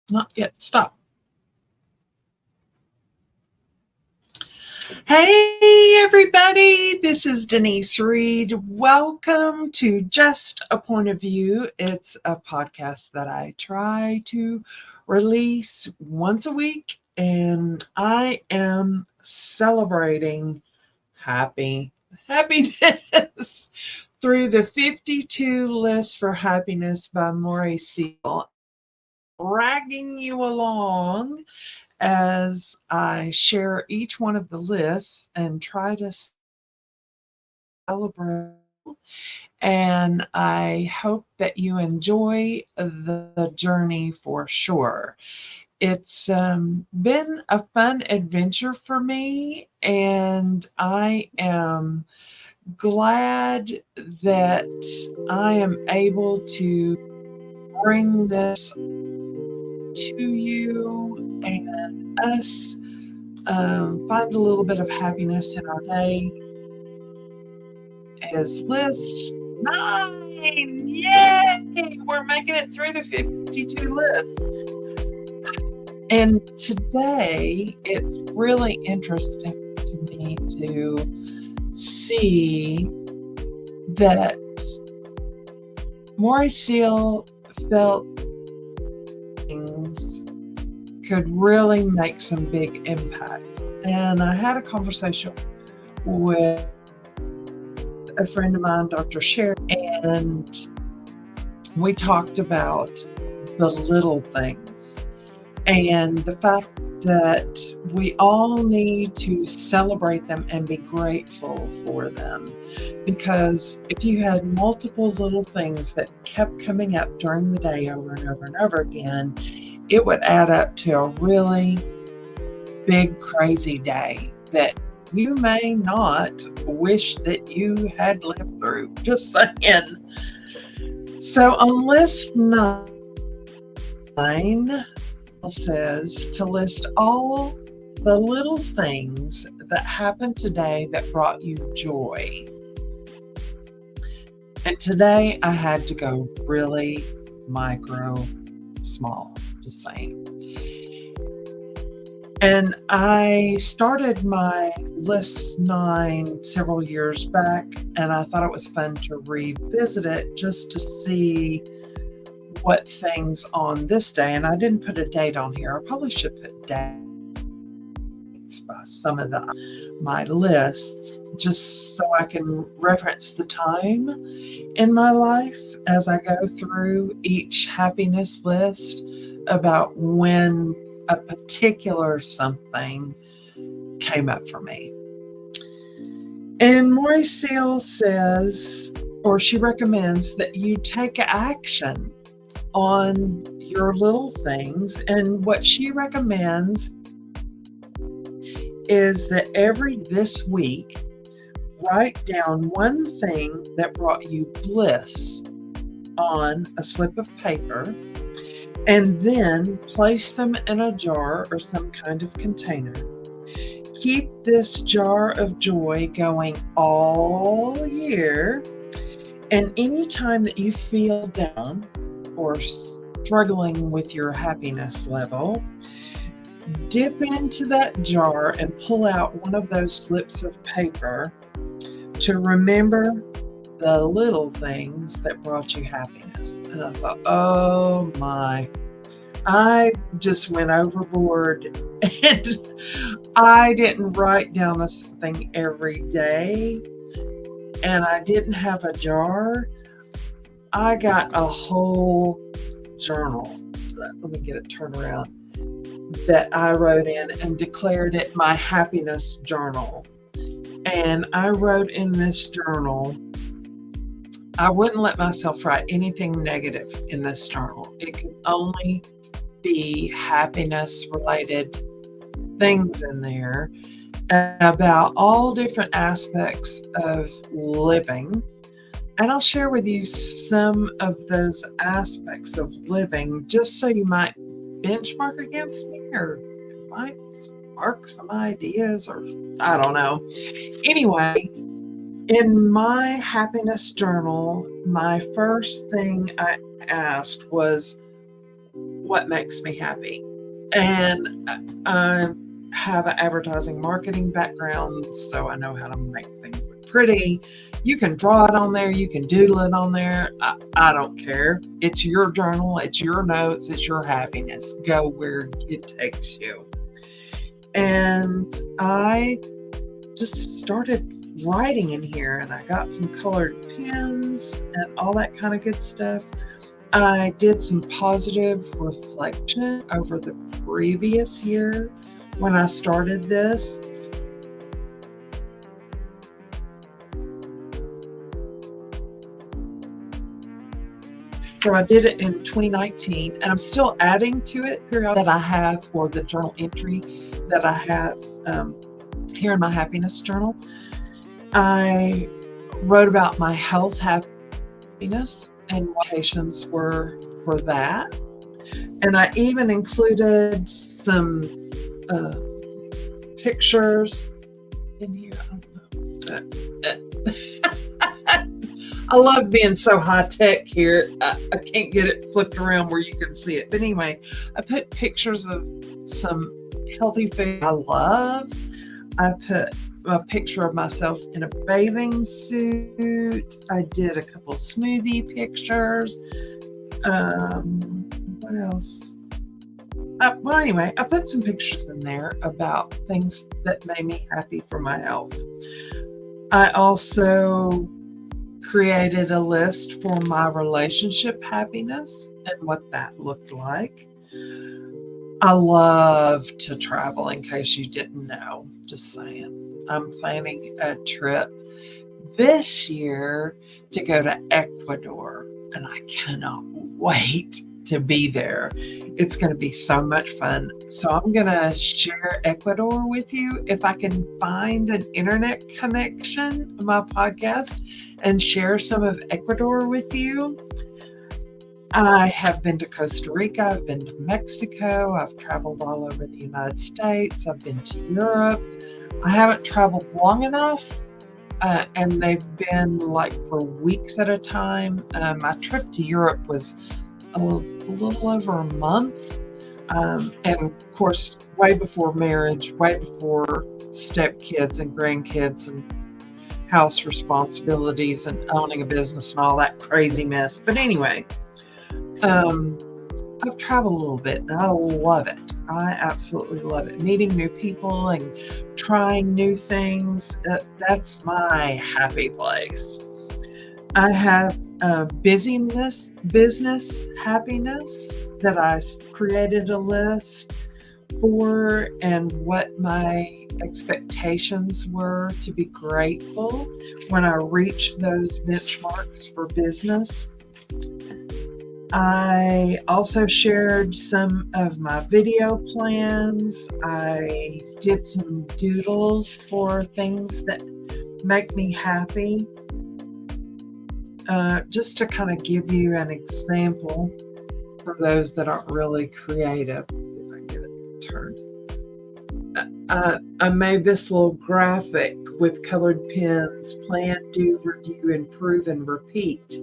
Not yet. Stop. Hey, everybody. This is Denise Reed. Welcome to Just a Point of View. It's a podcast that I try to release once a week, and I am celebrating happiness through the 52 Lists for Happiness by Moorea Seal, dragging you along as I share each one of the lists and try to celebrate. And I hope that you enjoy the journey for sure. It's been a fun adventure for me, and I am glad that I am able to bring this to you and us find a little bit of happiness in our day. Is list 9. Yay! We're making it through the 52 lists. And today it's really interesting to me to see that Moorea Seal felt things could really make some big impact. And I had a conversation with a friend of mine, Dr. Sherry, and we talked about the little things and the fact that we all need to celebrate them and be grateful for them. Because if you had multiple little things that kept coming up during the day over and over and over again, it would add up to a really big, crazy day that you may not wish that you had lived through. Just saying. So on list 9 says to list all the little things that happened today that brought you joy. And today I had to go really micro, small, just saying. And I started my list 9 several years back, and I thought it was fun to revisit it just to see what things on this day, and I didn't put a date on here. I probably should put dates by some of my lists just so I can reference the time in my life as I go through each happiness list about when a particular something came up for me. And Moorea Seal says, or she recommends, that you take action on your little things. And what she recommends is that this week, write down one thing that brought you bliss on a slip of paper, and then place them in a jar or some kind of container. Keep this jar of joy going all year, and anytime that you feel down or struggling with your happiness level, dip into that jar and pull out one of those slips of paper to remember the little things that brought you happiness. And I thought, oh my, I just went overboard, and I didn't write down something every day, and I didn't have a jar. I got a whole journal. Let me get it turned around. That I wrote in and declared it my happiness journal. And I wrote in this journal, I wouldn't let myself write anything negative in this journal. It could only be happiness related things in there about all different aspects of living. And I'll share with you some of those aspects of living just so you might benchmark against me, or might spark some ideas, or I don't know. Anyway, in my happiness journal, my first thing I asked was, what makes me happy. And I have an advertising marketing background, so I know how to make things look pretty. You can draw it on there, you can doodle it on there. I don't care. It's your journal, it's your notes, it's your happiness. Go where it takes you. And I just started writing in here, and I got some colored pens and all that kind of good stuff. I did some positive reflection over the previous year when I started this. So I did it in 2019, and I'm still adding to it periodically that I have for the journal entry that I have here in my happiness journal. I wrote about my health, happiness, and quotations were for that. And I even included some pictures in here. I don't know. I love being so high tech here. I can't get it flipped around where you can see it. But anyway, I put pictures of some healthy food I love. I put a picture of myself in a bathing suit. I did a couple of smoothie pictures. What else? Well, anyway, I put some pictures in there about things that made me happy for my health. I also created a list for my relationship happiness and what that looked like. I love to travel, in case you didn't know. Just saying. I'm planning a trip this year to go to Ecuador, and I cannot wait to be there. It's going to be so much fun. So I'm going to share Ecuador with you if I can find an internet connection on my podcast and share some of Ecuador with you. I have been to Costa Rica, I've been to Mexico, I've traveled all over the United States, I've been to Europe. I haven't traveled long enough, and they've been like for weeks at a time. My trip to Europe was a little over a month, and of course, way before marriage, way before stepkids and grandkids and house responsibilities and owning a business and all that crazy mess. But anyway, I've traveled a little bit, and I love it. I absolutely love it. Meeting new people and trying new things. That's my happy place. I have business happiness that I created a list for, and what my expectations were to be grateful when I reached those benchmarks for business. I also shared some of my video plans. I did some doodles for things that make me happy. Just to kind of give you an example for those that aren't really creative. If I get it turned. I made this little graphic with colored pens: plan, do, review, improve, and repeat.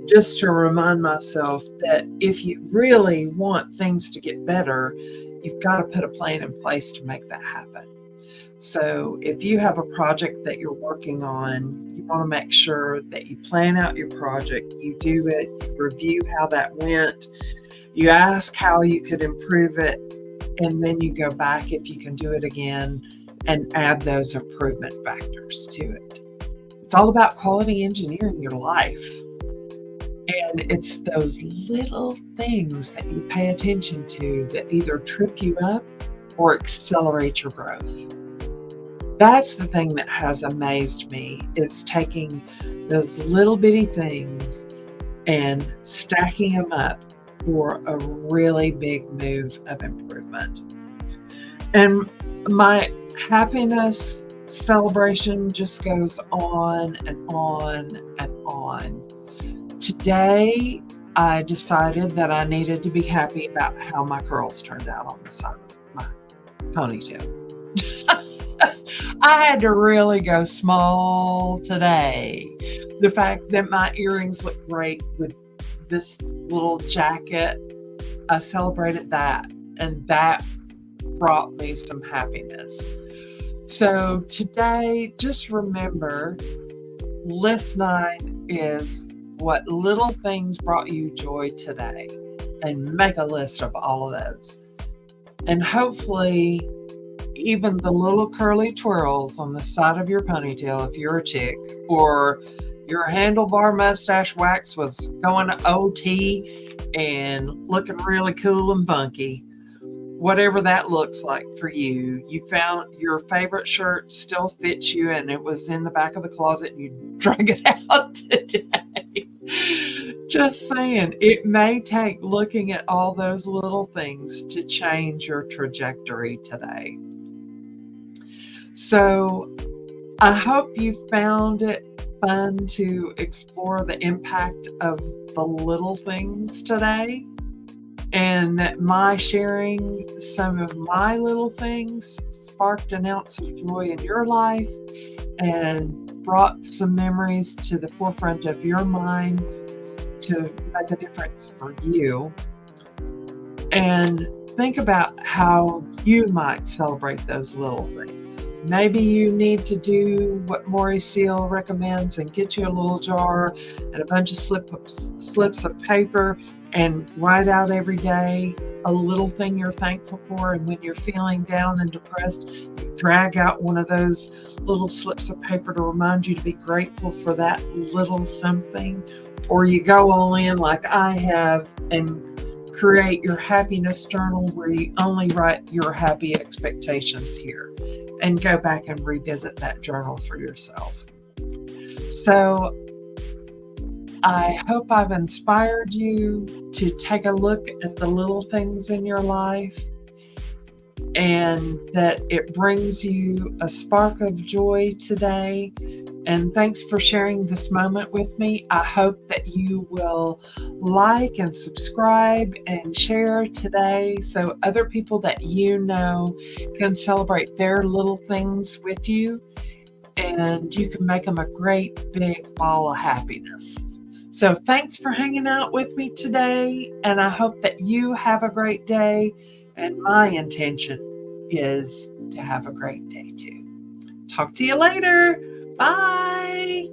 Just to remind myself that if you really want things to get better, you've got to put a plan in place to make that happen. So if you have a project that you're working on, you want to make sure that you plan out your project, you do it, you review how that went, you ask how you could improve it, and then you go back if you can do it again and add those improvement factors to it. It's all about quality engineering your life. And it's those little things that you pay attention to that either trip you up or accelerate your growth. That's the thing that has amazed me, is taking those little bitty things and stacking them up for a really big move of improvement. And my happiness celebration just goes on and on and on. Today, I decided that I needed to be happy about how my curls turned out on the side of my ponytail. I had to really go small today. The fact that my earrings look great with this little jacket I celebrated that, and that brought me some happiness. So today, just remember, list 9 is what little things brought you joy today, and make a list of all of those. And hopefully, even the little curly twirls on the side of your ponytail, if you're a chick, or your handlebar mustache wax was going to OT and looking really cool and funky, whatever that looks like for you, you found your favorite shirt still fits you and it was in the back of the closet and you drug it out today. Just saying, it may take looking at all those little things to change your trajectory today. So I hope you found it fun to explore the impact of the little things today, and that my sharing some of my little things sparked an ounce of joy in your life and brought some memories to the forefront of your mind to make a difference for you. And think about how you might celebrate those little things. Maybe you need to do what Moorea Seal recommends and get you a little jar and a bunch of slips of paper and write out every day a little thing you're thankful for. And when you're feeling down and depressed, you drag out one of those little slips of paper to remind you to be grateful for that little something. Or you go all in like I have and create your happiness journal where you only write your happy expectations here, and go back and revisit that journal for yourself. So I hope I've inspired you to take a look at the little things in your life, and that it brings you a spark of joy today. And thanks for sharing this moment with me. I hope that you will like and subscribe and share today so other people that you know can celebrate their little things with you, and you can make them a great big ball of happiness. So thanks for hanging out with me today, and I hope that you have a great day, and my intention is to have a great day too. Talk to you later. Bye.